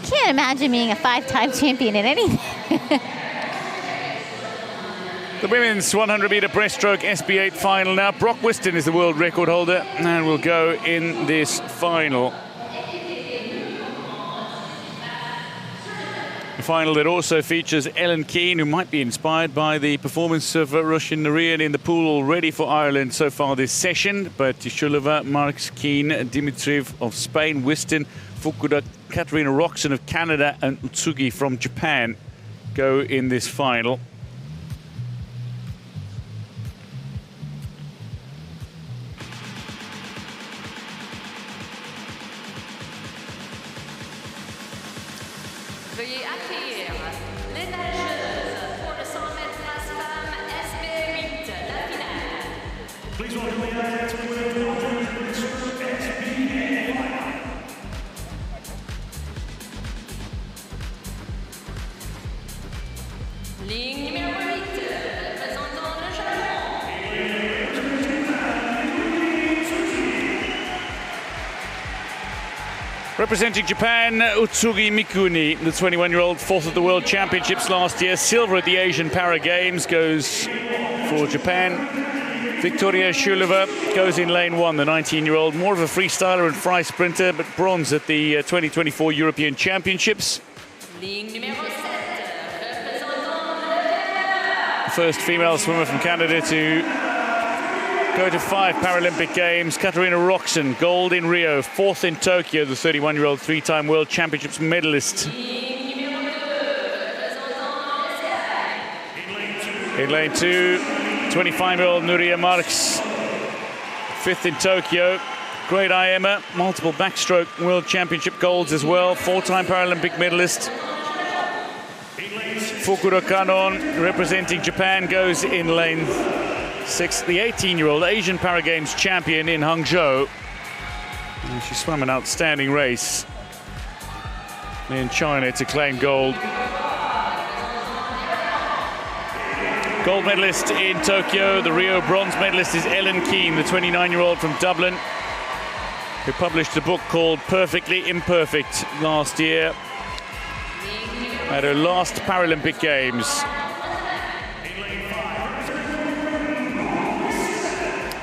can't imagine being a 5-time champion in anything. The women's 100-meter breaststroke SB8 final now. Brock Whiston is the world record holder and will go in this final. A final that also features Ellen KEANE, who might be inspired by the performance of Russian Nuria in the pool already for Ireland so far this session. But ISHCHIULOVA, Marques, KEANE, Dmytriv of Spain, Whiston, FUKUDA Katarina, ROXON of Canada, and UTSUGI from Japan go in this final. Veuillez accueillir les nageuses pour le 100 mètres place femme SB8, la finale. Please welcome the athletes who will be on SB8. Ligne numéro 8, représentant le Japon. Representing Japan, UTSUGI Mikuni, the 21-year-old, fourth at the World Championships last year, silver at the Asian Para Games, goes for Japan. Viktoriia ISHCHIULOVA goes in lane 1, the 19-year-old, more of a freestyler and fry sprinter, but bronze at the 2024 European Championships. Ligne numéro 7, représentant le First female swimmer from Canada to go to 5 Paralympic Games. Katarina ROXON, gold in Rio, fourth in Tokyo, the 31-year-old, 3-time World Championships medalist. In lane 2, 25-year-old Nuria Marques, fifth in Tokyo. Great IMA, multiple backstroke World Championship golds as well, 4-time Paralympic medalist. FUKUDA Kanon, representing Japan, goes in lane 6, the 18-year-old Asian Para Games champion in Hangzhou. And she swam an outstanding race in China to claim gold. Gold medalist in Tokyo. The Rio bronze medalist is Ellen KEANE, the 29-year-old from Dublin, who published a book called Perfectly Imperfect last year at her last Paralympic Games.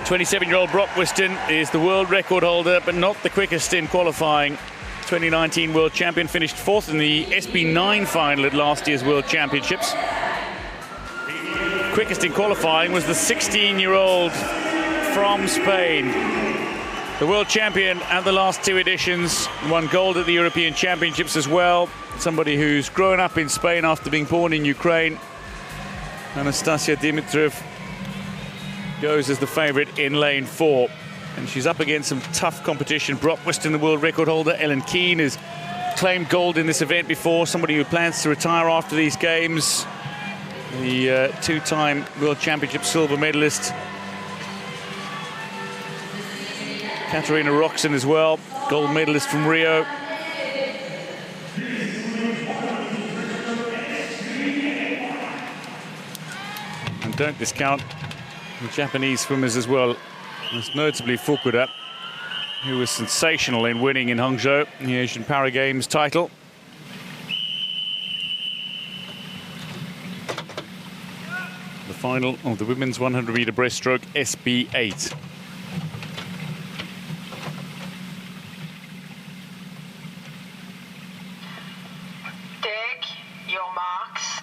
27-year-old Brock Whiston is the world record holder, but not the quickest in qualifying. 2019 world champion, finished fourth in the SB9 final at last year's World Championships. Quickest in qualifying was the 16-year-old from Spain. The world champion at the last 2 editions, won gold at the European Championships as well. Somebody who's grown up in Spain after being born in Ukraine. Anastasiya Dmytriv goes as the favorite in lane 4. And she's up against some tough competition. Brock Whiston, the world record holder. Ellen KEANE has claimed gold in this event before. Somebody who plans to retire after these games. The 2-time World Championship silver medalist. Katarina ROXON as well, gold medalist from Rio. And don't discount the Japanese swimmers as well, most notably FUKUDA, who was sensational in winning in Hangzhou, the Asian Para Games title. The final of the women's 100-meter breaststroke SB8. Take your marks.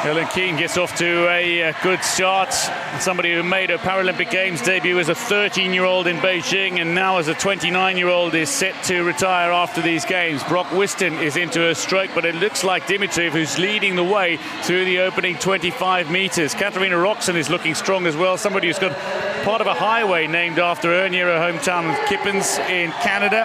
Ellen KEANE gets off to a good start. Somebody who made a Paralympic Games debut as a 13-year-old in Beijing, and now as a 29-year-old is set to retire after these games. Brock Whiston is into her stroke, but it looks like Dmytriv who's leading the way through the opening 25 meters. Katarina ROXON is looking strong as well. Somebody who's got part of a highway named after her near her hometown of Kippens in Canada.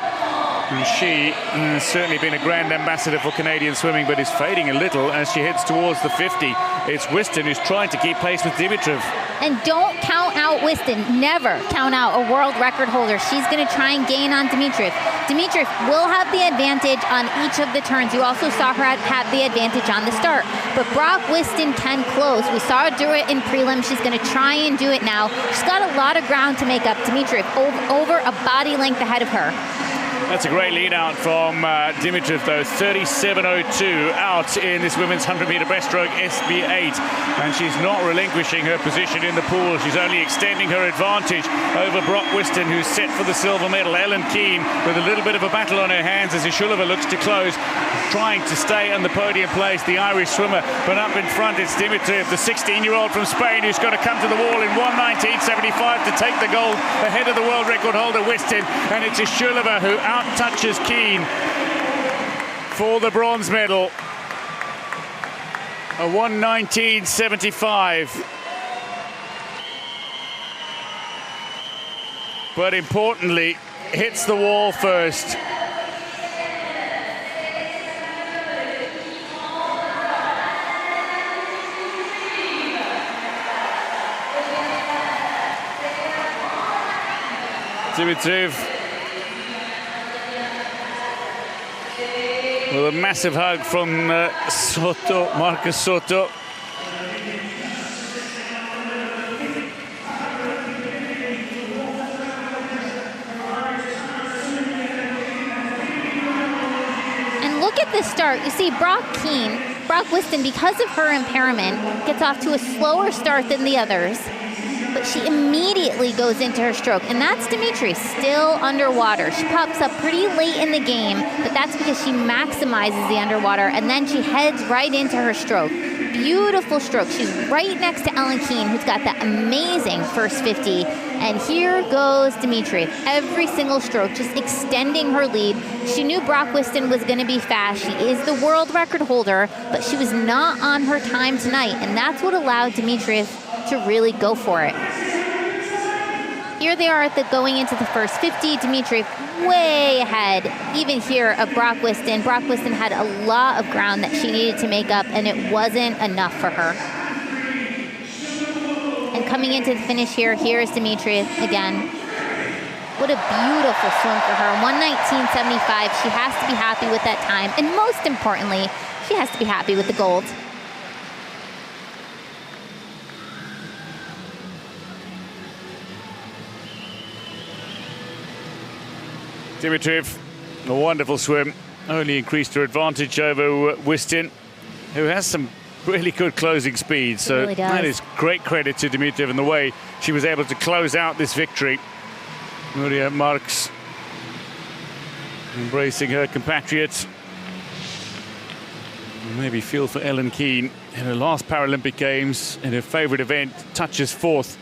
And she has certainly been a grand ambassador for Canadian swimming, but is fading a little as she heads towards the 50. It's Whiston who's trying to keep pace with Dmytriv. And don't count out Whiston. Never count out a world record holder. She's going to try and gain on Dmytriv. Dmytriv will have the advantage on each of the turns. You also saw her have the advantage on the start. But Brock Whiston can close. We saw her do it in prelim. She's going to try and do it now. She's got a lot of ground to make up. Dmytriv over a body length ahead of her. That's a great lead out from Dmytriv, though. 37.02 out in this women's 100-meter breaststroke SB8. And she's not relinquishing her position in the pool. She's only extending her advantage over Brock Whiston, who's set for the silver medal. Ellen KEANE with a little bit of a battle on her hands as ISHCHIULOVA looks to close, trying to stay on the podium place, the Irish swimmer. But up in front, it's Dmytriv, the 16-year-old from Spain, who's got to come to the wall in 1:19.75 to take the gold ahead of the world record holder Whiston. And it's ISHCHIULOVA who out-touches KEANE for the bronze medal. A 1:19.75. But importantly, hits the wall first. Dmytriv with a massive hug from SOTO, Marcus SOTO. And look at this start. You see Brock Whiston, because of her impairment, gets off to a slower start than the others. But she immediately goes into her stroke, and that's Dmytriv, still underwater. She pops up pretty late in the game, but that's because she maximizes the underwater, and then she heads right into her stroke. Beautiful stroke. She's right next to Ellen KEANE, who's got that amazing first 50. And here goes Dmytriv. Every single stroke, just extending her lead. She knew Brock Whiston was going to be fast. She is the world record holder, but she was not on her time tonight, and that's what allowed Dmytriv to really go for it. Here they are going into the first 50. Dmytriv way ahead, even here, of Brock Whiston. Brock Whiston had a lot of ground that she needed to make up, and it wasn't enough for her. And coming into the finish here, here's Dmytriv again. What a beautiful swim for her. 1:19.75. She has to be happy with that time, and most importantly, she has to be happy with the gold. Dmytriv, a wonderful swim, only increased her advantage over Whiston, who has some really good closing speed. So really that is great credit to Dmytriv in the way she was able to close out this victory. Nuria Marques embracing her compatriots. Maybe feel for Ellen KEANE in her last Paralympic Games, in her favorite event, touches fourth